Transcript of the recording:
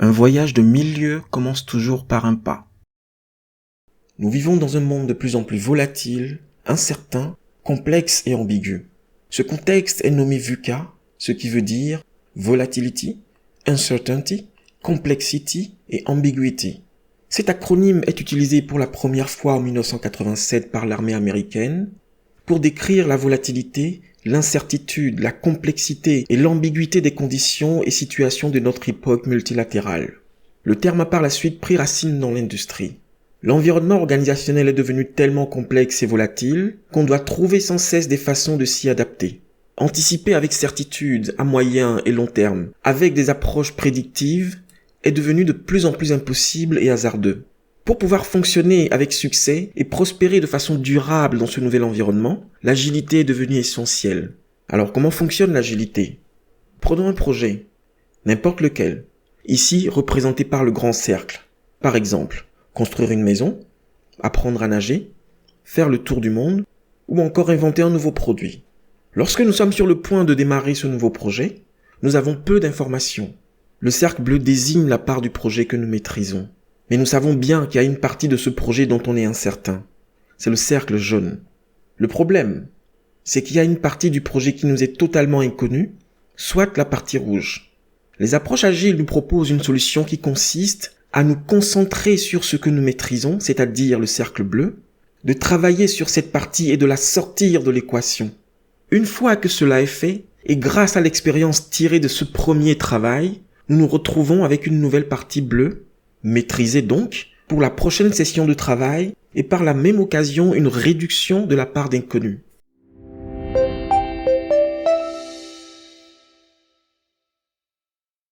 Un voyage de 1000 lieues commence toujours par un pas. Nous vivons dans un monde de plus en plus volatile, incertain, complexe et ambigu. Ce contexte est nommé VUCA, ce qui veut dire Volatility, Uncertainty, Complexity et Ambiguity. Cet acronyme est utilisé pour la première fois en 1987 par l'armée américaine pour décrire la volatilité, l'incertitude, la complexité et l'ambiguïté des conditions et situations de notre époque multilatérale. Le terme a par la suite pris racine dans l'industrie. L'environnement organisationnel est devenu tellement complexe et volatile qu'on doit trouver sans cesse des façons de s'y adapter. Anticiper avec certitude à moyen et long terme, avec des approches prédictives, est devenu de plus en plus impossible et hasardeux. Pour pouvoir fonctionner avec succès et prospérer de façon durable dans ce nouvel environnement, l'agilité est devenue essentielle. Alors comment fonctionne l'agilité ? Prenons un projet, n'importe lequel, ici représenté par le grand cercle. Par exemple, construire une maison, apprendre à nager, faire le tour du monde, ou encore inventer un nouveau produit. Lorsque nous sommes sur le point de démarrer ce nouveau projet, nous avons peu d'informations. Le cercle bleu désigne la part du projet que nous maîtrisons. Mais nous savons bien qu'il y a une partie de ce projet dont on est incertain. C'est le cercle jaune. Le problème, c'est qu'il y a une partie du projet qui nous est totalement inconnue, soit la partie rouge. Les approches agiles nous proposent une solution qui consiste à nous concentrer sur ce que nous maîtrisons, c'est-à-dire le cercle bleu, de travailler sur cette partie et de la sortir de l'équation. Une fois que cela est fait, et grâce à l'expérience tirée de ce premier travail, nous nous retrouvons avec une nouvelle partie bleue, maîtrisée donc, pour la prochaine session de travail, et par la même occasion une réduction de la part d'inconnu.